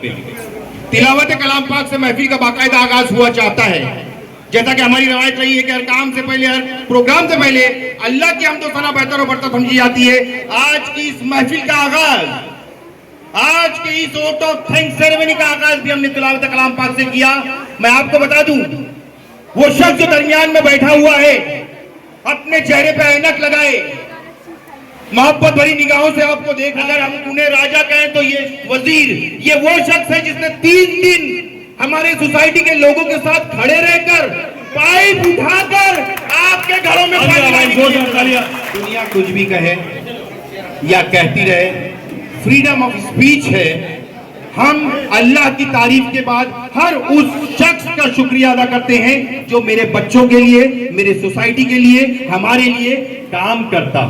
करते हैं। तिलावत कलाम पाक से महफिल का बाकायदा आगाज हुआ चाहता है। जैसा कि हमारी रवायत रही है कि हर काम से पहले, हर प्रोग्राम से पहले अल्लाह की हमदो सना बेहतर और बढ़ता समझी जाती है। आज की इस महफिल का आगाज, आज के इस वोट ऑफ थैंक्स सेरेमनी का आगाज भी हमने तिलावत कलाम पाक से किया। मैं आपको बता दूं, वो शख्स जो दरमियान में बैठा हुआ है, अपने चेहरे पे ऐनक लगाए, मोहब्बत भरी निगाहों से आपको देख, अगर हम उन्हें राजा कहें तो ये वजीर, ये वो शख्स है जिसने 3 दिन हमारे सोसाइटी के लोगों के साथ खड़े रहकर पाइप उठाकर आपके घरों में दुनिया कुछ भी कहे या कहती रहे, फ्रीडम ऑफ स्पीच है। हम अल्लाह की तारीफ के बाद हर उस शख्स का शुक्रिया अदा करते हैं जो मेरे बच्चों के लिए, मेरे सोसाइटी के लिए, हमारे लिए काम करता।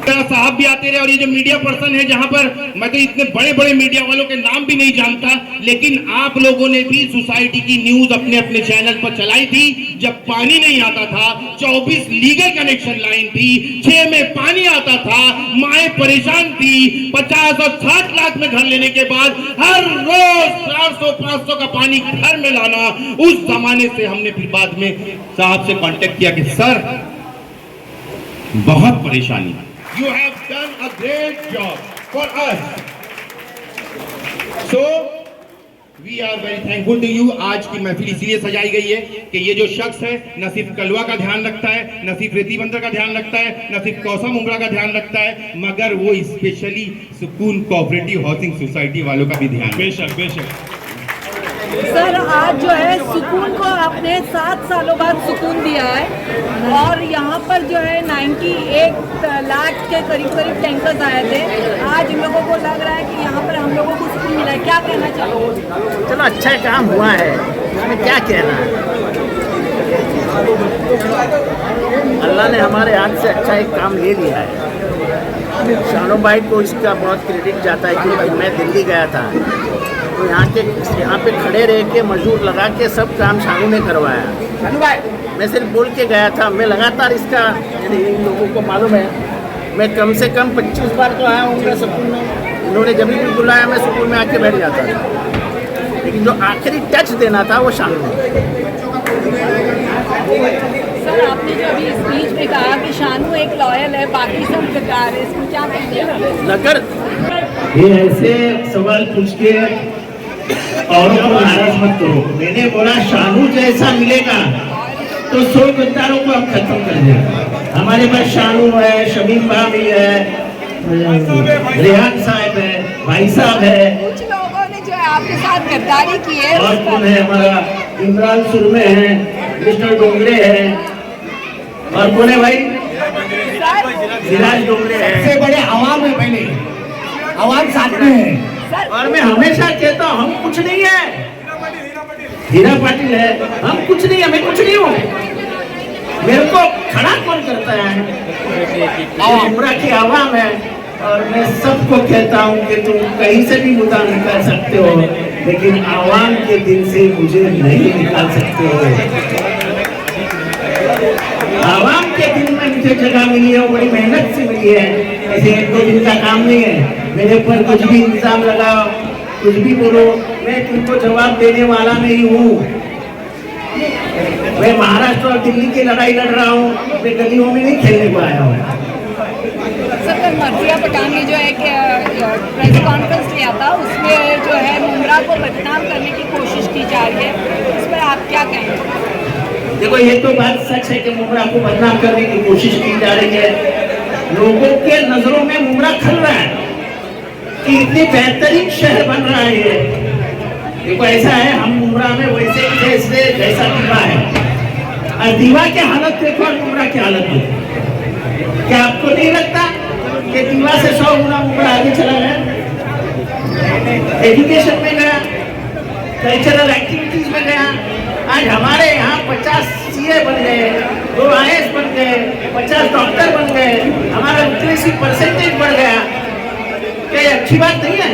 साहब भी आते रहे और ये जो मीडिया पर्सन है, जहां पर मैं तो इतने बड़े बड़े मीडिया वालों के नाम भी नहीं जानता, लेकिन आप लोगों ने भी सोसाइटी की न्यूज अपने अपने चैनल पर चलाई थी। जब पानी नहीं आता था, 24 लीगल कनेक्शन लाइन थी, 6 में पानी आता था, माएं परेशान थी, 50 और 60 लाख में घर लेने के बाद हर रोज 400-500 का पानी घर में लाना, उस जमाने से हमने फिर बाद में साहब से कांटेक्ट किया कि सर बहुत परेशानी है। You have done a great job for us. So we are very thankful to you. आज की महफिल इसलिए सजाई गई है कि ये जो शख्स है न सिर्फ कलवा का ध्यान रखता है, न सिर्फ रेती बंदर का ध्यान रखता है, न सिर्फ कौसा मुमरा का ध्यान रखता है, मगर वो स्पेशली सुकून कोऑपरेटिव हाउसिंग सोसाइटी वालों का भी ध्यान। बेशक बेशक सर, आज जो है सुकून को आपने 7 सालों बाद सुकून दिया है और यहाँ पर जो है 91 लाख के करीब टैंकर्स आए थे। आज इन लोगों को लग रहा है कि यहाँ पर हम लोगों को सुकून मिला है। क्या कहना चाहोगे? चलो, अच्छा काम हुआ है, इसमें क्या कहना है। अल्लाह ने हमारे हाथ से अच्छा एक काम ले लिया है। शानू भाई को इसका बहुत क्रेडिट जाता है क्योंकि मैं दिल्ली गया था तो यहाँ पे खड़े रह के मजदूर लगा के सब काम शानू ने करवाया। मैं सिर्फ बोल के गया था, मैं लगातार इसका, इन लोगों को मालूम है, मैं कम से कम 25 बार तो आया हूँ सुकून में। इन्होंने जब भी बुलाया मैं सुकून में आके बैठ जाता था, लेकिन जो आखिरी टच देना था वो शानू ने। सर, आपने जो अभी स्पीच में कहा कि शानू एक लॉयल है, बाकी सब बेकार है, इसको क्या कहेंगे? नगर ये ऐसे सवाल पूछ के औरों को नाराज मत करो। मैंने बोला शानू जैसा मिलेगा तो 100 गद्दारों को हम खत्म कर देंगे। हमारे पास शानू है, शमीम भाभी है, रेहान साहब है, भाई साहब है, कुछ लोगों ने जो है आपके साथ गद्दारी की है। और कौन है, हमारा इमरान सुरमे है, मिस्टर डोंगरे है, और कौन है भाई, सिराज डोंगरे है। सबसे बड़े आवाम है, पहले आवाम साथ में है। और मैं हमेशा कहता हूँ हम कुछ नहीं है, हीरा पाटिल है, हम कुछ नहीं, हमें कुछ नहीं हो। मेरे को खड़ा कौन करता है? उम्रा की आवाम है। और मैं सबको कहता हूँ कि तुम कहीं से भी मुद्दा निकाल सकते हो, लेकिन आवाम के दिल से मुझे नहीं निकाल सकते हो। आवाम के दिल में मुझे जगह मिली है, बड़ी मेहनत से मिली है, ऐसे 1-2 दिन का काम नहीं है। मेरे पर कुछ भी इल्जाम लगाओ, कुछ भी बोलो, मैं तुमको जवाब देने वाला नहीं हूँ। मैं महाराष्ट्र और दिल्ली की लड़ाई लड़ रहा हूँ, मैं गलियों में नहीं खेलने को आया हूँ। सर, मर्जिया पठान ने जो है कि प्रेस कॉन्फ्रेंस किया था, उसमें जो है मुमरा को बदनाम करने की कोशिश की जा रही है, इस पर आप क्या कहेंगे? देखो, ये तो बात सच है कि मुमरा को बदनाम करने की कोशिश की जा रही है। लोगों के नजरों में मुमरा खल रहा है कि इतनी बेहतरीन शहर बन रहा है ये। देखो, ऐसा है, हम मुमरा में वैसे जैसे जैसा दीवा है, और दीवा की हालत देखो और मुमरा की हालत देखो। क्या आपको नहीं लगता कि दीवा से 100 गुना मुमरा आगे चला गया? एजुकेशन में गया, कल्चरल एक्टिविटीज में गया। आज हमारे यहाँ 50 CA बन गए, 2 IAS बन गए, 50 डॉक्टर बन गए, हमारा लिटरेसी परसेंटेज बढ़ गया। क्या ये अच्छी बात नहीं है?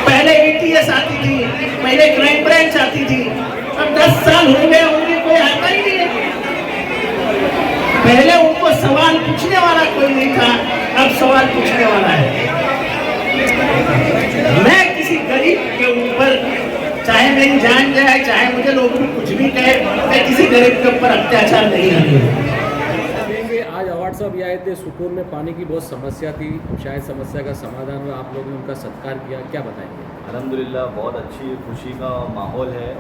पहले ATS आती थी, पहले क्राइम ब्रांच आती थी, अब 10 साल हो गए उनमें कोई आता ही नहीं है। पहले उनको सवाल पूछने वाला कोई नहीं था, अब सवाल पूछने वाला है। मैं नहीं जान जाए, चाहे मुझे लोग कुछ भी कहे, मैं किसी गरीब के ऊपर अत्याचार नहीं करूँगा। आज अवार्ड साहब ये आए थे, सुकून में पानी की बहुत समस्या थी, शायद समस्या का समाधान हुआ, आप लोगों ने उनका सत्कार किया, क्या बताएंगे? अल्हम्दुलिल्लाह बहुत अच्छी खुशी का माहौल है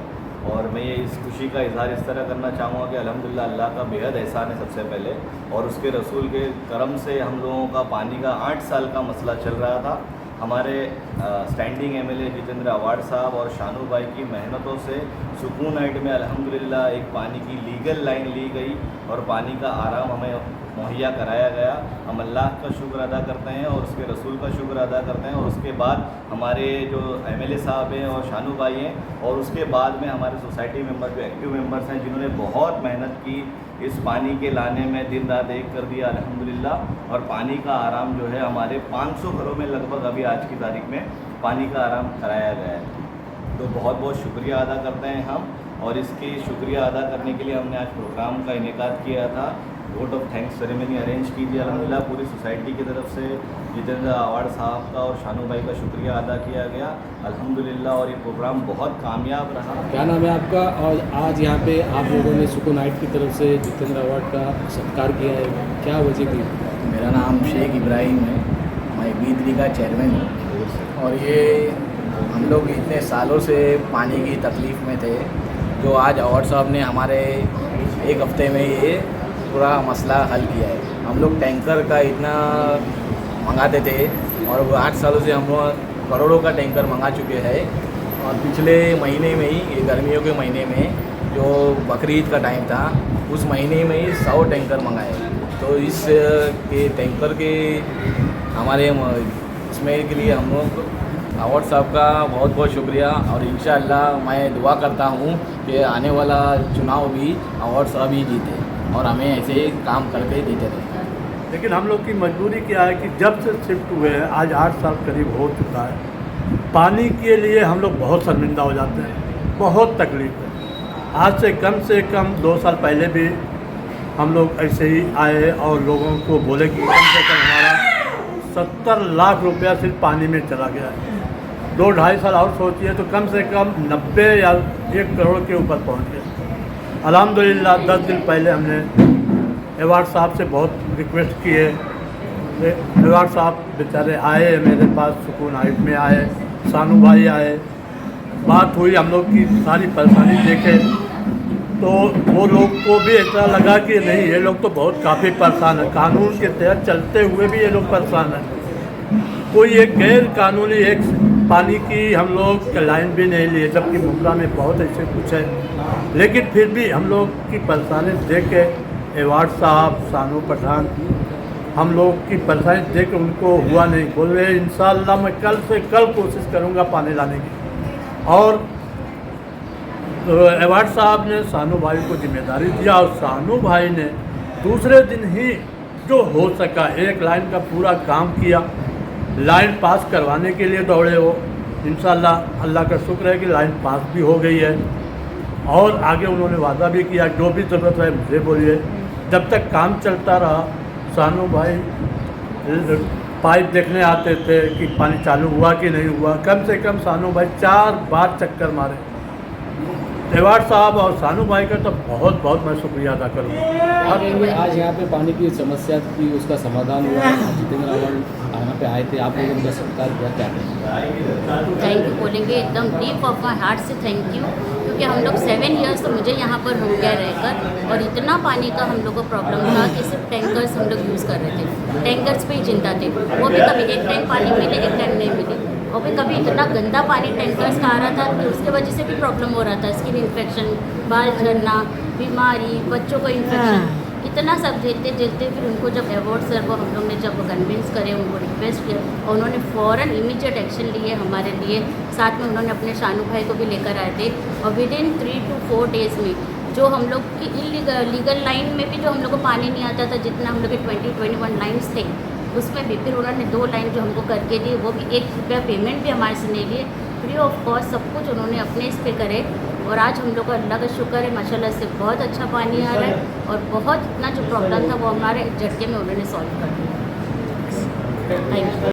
और मैं ये इस खुशी का इजहार इस तरह करना चाहूँगा कि अल्हम्दुलिल्लाह अल्लाह का बेहद एहसान है सबसे पहले, और उसके रसूल के करम से हम लोगों का पानी का 8 साल का मसला चल रहा था। हमारे स्टैंडिंग एमएलए जितेंद्र अवार्ड साहब और शानू भाई की मेहनतों से सुकून हाइट में अल्हम्दुलिल्लाह एक पानी की लीगल लाइन ली गई और पानी का आराम हमें मुहैया कराया गया। हम अल्लाह का शुक्र अदा करते हैं और उसके रसूल का शुक्र अदा करते हैं, और उसके बाद हमारे जो एमएलए साहब हैं और शानू भाई हैं, और उसके बाद में हमारे सोसाइटी मेंबर जो एक्टिव मेंबर्स हैं जिन्होंने बहुत मेहनत की इस पानी के लाने में, दिन रात एक कर दिया अल्हम्दुलिल्लाह, और पानी का आराम जो है हमारे 500 घरों में लगभग अभी आज की तारीख में पानी का आराम कराया गया है। तो बहुत बहुत शुक्रिया अदा करते हैं हम, और इसकी शुक्रिया अदा करने के लिए हमने आज प्रोग्राम का इनेकाद किया था। Vote of thanks ceremony arrange की थी अल्हम्दुलिल्लाह पूरी सोसाइटी की तरफ से। जितेंद्र अवार्ड साहब का और शानू भाई का शुक्रिया अदा किया गया अल्हम्दुलिल्लाह, और ये प्रोग्राम बहुत कामयाब रहा। क्या नाम है आपका? और आज यहाँ पे आप लोगों ने सुकून नाइट की तरफ से जितेंद्र अवार्ड का सत्कार किया है, क्या वजह थी? मेरा नाम शेख इब्राहिम है, मैं बीदली का चेयरमैन हूँ, और ये हम लोग इतने सालों से पानी की तकलीफ़ में थे, जो आज अवार्ड साहब ने हमारे एक हफ्ते में ये पूरा मसला हल किया है। हम लोग टैंकर का इतना मंगाते थे और वो 8 सालों से हम लोग करोड़ों का टैंकर मंगा चुके हैं, और पिछले महीने में ही, ये गर्मियों के महीने में जो बकरीद का टाइम था, उस महीने में ही 100 टैंकर मंगाए। तो इस के टैंकर के हमारे इसमें के लिए हम लोग अवार्ड साहब का बहुत बहुत शुक्रिया, और इंशाअल्लाह मैं दुआ करता हूँ कि आने वाला चुनाव भी अवार्ड साहब ही जीते और हमें ऐसे ही काम करके देते रहे। लेकिन हम लोग की मजबूरी क्या है कि जब से शिफ्ट हुए हैं, आज 8 साल करीब हो चुका है, पानी के लिए हम लोग बहुत शर्मिंदा हो जाते हैं, बहुत तकलीफ है। आज से कम 2 साल पहले भी हम लोग ऐसे ही आए और लोगों को बोले कि कम से कम हमारा 70 लाख रुपया सिर्फ पानी में चला गया है। 2-2.5 साल और सोचिए तो कम से कम 90 या 1 करोड़ के ऊपर पहुँच गए। अल्हम्दुलिल्लाह 10 दिन पहले हमने अवार्ड साहब से बहुत रिक्वेस्ट किए, अवार्ड साहब बेचारे आए मेरे पास, सुकून हाइट में आए, शानू भाई आए, बात हुई, हम लोग की सारी परेशानी देखे, तो वो लोग को भी ऐसा लगा कि नहीं, ये लोग तो बहुत काफ़ी परेशान है, कानून के तहत चलते हुए भी ये लोग परेशान हैं। कोई एक गैर कानूनी एक पानी की हम लोग लाइन भी नहीं लिए, जबकि मुमरा में बहुत ऐसे कुछ है, लेकिन फिर भी हम लोग की परेशानी देख के अवार्ड साहब, शानू पठान, हम लोग की परेशानी देख के उनको हुआ नहीं, बोल रहे इंशाअल्लाह मैं कल से कल कोशिश करूँगा पानी लाने की। और अवार्ड साहब ने शानू भाई को जिम्मेदारी दिया, और शानू भाई ने दूसरे दिन ही जो हो सका एक लाइन का पूरा काम किया, लाइन पास करवाने के लिए दौड़े वो। इंशाअल्लाह अल्लाह का शुक्र है कि लाइन पास भी हो गई है, और आगे उन्होंने वादा भी किया जो भी ज़रूरत है मुझे बोलिए। जब तक काम चलता रहा, शानू भाई पाइप देखने आते थे कि पानी चालू हुआ कि नहीं हुआ, कम से कम शानू भाई 4 बार चक्कर मारे। अवार्ड साहब और शानू भाई का तो बहुत बहुत मैं शुक्रिया अदा करूँगा। आज यहाँ पे पानी की समस्या थी, उसका समाधान हुआ, जितेंद्र अवार्ड यहाँ पे आए थे, आप लोगों ने सत्कार किया, क्या थैंक यू बोलेंगे, एकदम डीप ऑफ माई हार्ट से थैंक यू, क्योंकि हम लोग 7 ईयर्स तो मुझे यहाँ पर हो गया रहकर, और इतना पानी का हम लोग को प्रॉब्लम था कि सिर्फ टैंकर्स हम लोग यूज़ कर रहे थे, टैंकर्स पे ही चिंता थी, वो भी कभी एक टाइम पानी मिले, एक टाइम नहीं मिले, और भी कभी इतना गंदा पानी टैंकर्स का आ रहा था कि उसके वजह से भी प्रॉब्लम हो रहा था, स्किन इन्फेक्शन, बाल झड़ना, बीमारी, बच्चों को इन्फेक्शन, इतना सब झेलते झेलते फिर उनको जब अवार्ड सर को हम लोग ने जब कन्विंस करे, उनको रिक्वेस्ट किया, और उन्होंने फ़ौरन इमीडिएट एक्शन लिए हमारे लिए। साथ में उन्होंने अपने शानू भाई को भी लेकर आए थे, और विदिन 3 to 4 डेज़ में जो हम लोग की लीगल लाइन में भी जो हम लोग को पानी नहीं आता था, जितना हम लोग के 20-21 लाइन्स थे, उसमें भी फिर उन्होंने 2 लाइन जो हमको करके दी, वो भी 1 रुपया पेमेंट भी हमारे से नहीं लिए, फ्री ऑफ कॉस्ट सब कुछ उन्होंने अपने इस पे करे, और आज हम लोग को अल्लाह का शुक्र है माशाल्लाह से बहुत अच्छा पानी आ रहा है, और बहुत इतना जो प्रॉब्लम था वो हमारे झटके में उन्होंने सॉल्व कर दिया। Thank you.